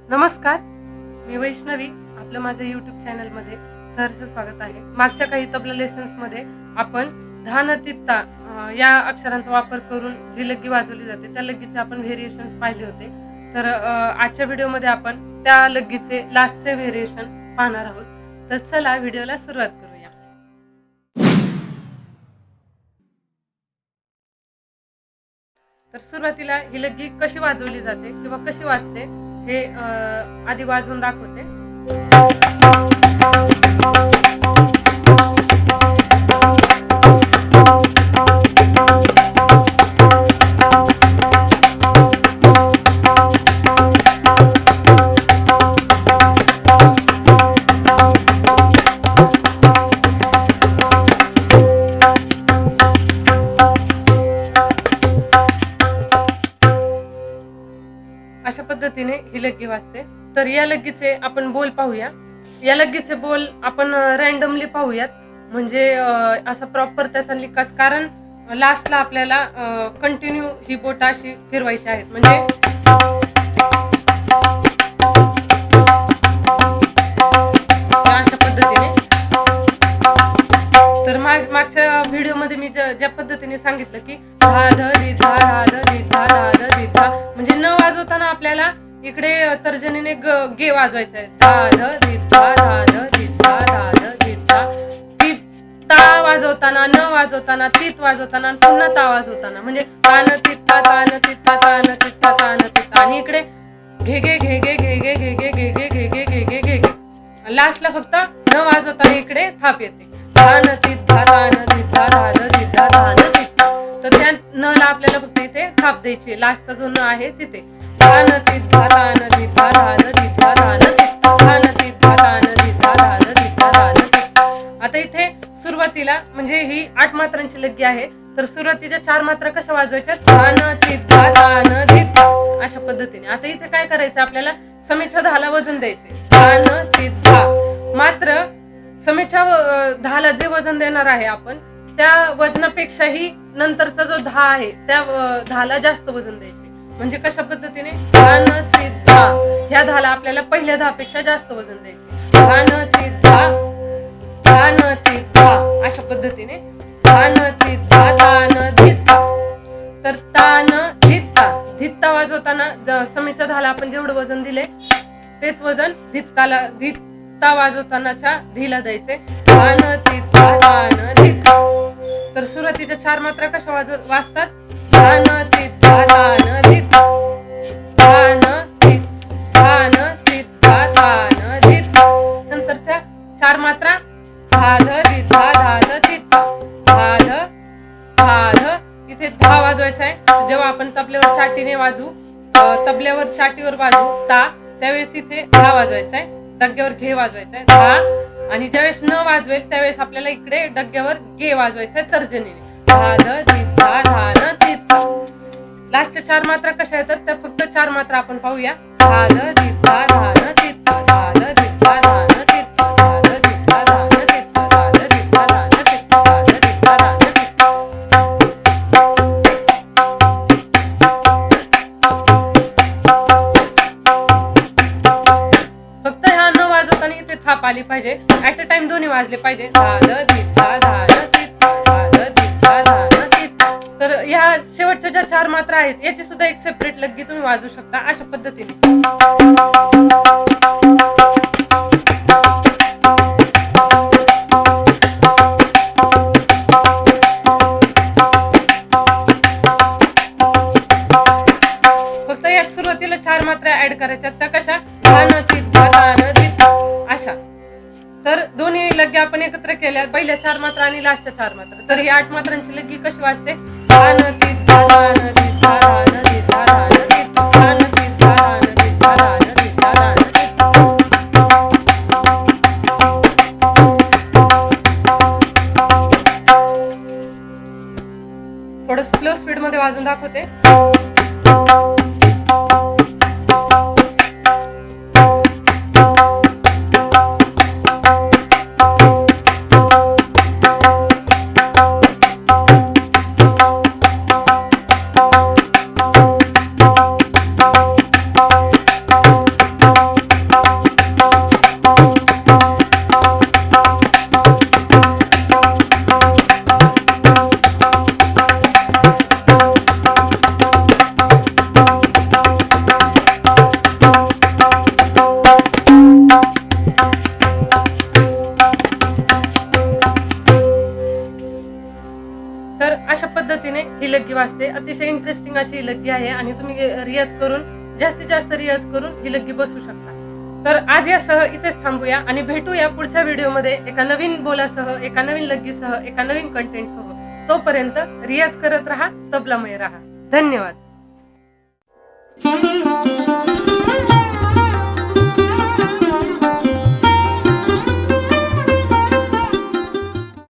नमस्कार, मी वैष्णवी. आपलं माझ्या यूट्यूब चॅनलमध्ये सहर्ष स्वागत आहे. मागच्या काही तबला लेसन्समध्ये आपण धा न तित्ता या अक्षरांचा वापर करून जी लग्गी वाजवली जाते त्या लग्गीचे आपण व्हेरिएशन्स पाहिले होते. तर आजच्या व्हिडिओमध्ये आपण त्या लग्गीचे लास्टचे व्हेरिएशन पाहणार आहोत. तर चला व्हिडिओला सुरुवात करूया. तर सुरुवातीला ही लग्गी कशी वाजवली जाते किंवा कशी वाजते हे आधी वाजवून दाखवते. अशा पद्धतीने ही लग्गी वाजते. तर या लग्गीचे आपण बोल पाहूया. या लग्गीचे बोल आपण रॅन्डमली पाहूयात, म्हणजे असं प्रॉपर त्याचा निकास, कारण लास्टला आपल्याला कंटिन्यू ही बोट अशी फिरवायची आहेत. म्हणजे अशा पद्धतीने. तर मागच्या व्हिडिओमध्ये मी ज्या पद्धतीने सांगितलं की धा ध धी धा धा ध धी धा धा ध धी धा, म्हणजे न वाजवताना आपल्याला इकडे तर्जनीने गे वाजवायचं आहे. धा ध धी धा धा ध धी धा धा ध धी धा. ती ता वाजवताना, न वाजवताना, तीत वाजवताना, पुन्हा ता वाजवताना, म्हणजे तान तित्ता तान तित्ता तान तित्ता तान तित्ता. आणि इकडे घे घे घे घे घे घे घे घे घे घे घे घे घे घे घे घे. लास्टला फक्त न वाजवताना इकडे थाप येते. तान तित्ता तान तित्ता धा ध धी धा तान तित्ता. तर त्या नला आपल्याला फक्त इथे थाप द्यायची. लास्टचा जो न आहे तिथे तान तित्ता तान तित्ता धा ध धी धा तान तित्ता तान तित्ता तान तित्ता धा ध धी धा तान तित्ता. आता इथे सुरुवातीला म्हणजे ही 8 मात्रांची लग्गी आहे. तर सुरुवातीच्या 4 मात्रा कशा वाजवायच्या? तान तित्ता तान तित्ता अशा पद्धतीने. आता इथे काय करायचं, आपल्याला समेच्या धाला वजन द्यायचे. तान तित्ता. मात्र समेच्या धाला जे वजन देणार आहे आपण, त्या वजनापेक्षाही नंतरचा जो धा आहे त्या धाला जास्त वजन द्यायचे. म्हणजे कशा पद्धतीने? तान तित्ता. ह्या धाला आपल्याला पहिल्या धापेक्षा जास्त वजन द्यायचे. तान तित्ता तान तित्ता अशा पद्धतीने. तान तित्ता तान धित्ता. तर तान धित्ता. धित्ता वाजवताना समेच्या धाला आपण जेवढं वजन दिले तेच वजन धित्ता वाजवतानाच्या धीला द्यायचे. तान तित्ता तान धित्ता. तर सुरुवातीच्या 4 मात्रा कशा वाजतात? तान तित्ता तान धित्ता तान तित्ता तान धित्ता. नंतरच्या 4 मात्रा धा ध धी धा धा ध तित्ता धा ध. इथे धा वाजवायचा आहे. जेव्हा आपण तबल्यावर चाटीने वाजू, तबल्यावर चाटीवर वाजू ता, त्यावेळेस इथे धा वाजवायचा आहे. डग्ग्यावर घे वाजवायचा आहे धा. आणि ज्यावेळेस न वाजवेल त्यावेळेस आपल्याला इकडे डग्ग्यावर गे वाजवायचा आहे तर्जनीने. धा ध धी धा धा न तित्ता. लास्टच्या 4 मात्रा कशा येतात त्या फक्त 4 मात्रा आपण पाहूया. धा ध धी धा धा न तित्ता धा ध धी धा धा न तित्ता धा ध धी धा धा न तित्ता धा ध धी धा धा न तित्ता धा ध धी धा धा न तित्ता. फक्त ह्या न वाजवताना इथे थाप आली पाहिजे. ऍट अ टाइम दोन्ही वाजले पाहिजे. धा ध धी धा धा न तित्ता धा ध धी धा धा न तित्ता. तर ह्या शेवटच्या ज्या 4 मात्रा आहेत याची सुद्धा एक सेपरेट लग्गी तुम्ही वाजवू शकता अशा पद्धतीने. फक्त यात सुरुवातीला 4 मात्रा ऍड करायच्या. त्या कशा? तान तित्ता तान धित्ता अशा. तर दोन्ही लग्गी आपण एकत्र केल्या, पहिल्या 4 मात्रा आणि लास्टच्या 4 मात्रा. तर ही 8 मात्रांची लग्गी कशी वाजते? तान तित्ता तान धित्ता तान धित्ता तान धित्ता तान तित्ता तान धित्ता तान धित्ता तान धित्ता. थोडं स्लो स्पीड मध्ये वाजून दाखवते. ही लग्गी वाजते. अतिशय इंटरेस्टिंग अशी ही लग्गी आहे आणि तुम्ही रियाज करून जास्तीत जास्त रियाज करून ही लग्गी बसू शकता. तर आज यासह इथेच थांबूया आणि भेटूया पुढच्या व्हिडिओमध्ये एका नवीन बोलासह, एका नवीन लग्गीसह, एका नवीन कंटेंटसह. तोपर्यंत रियाज करत राहा, तबलामय राहा. धन्यवाद.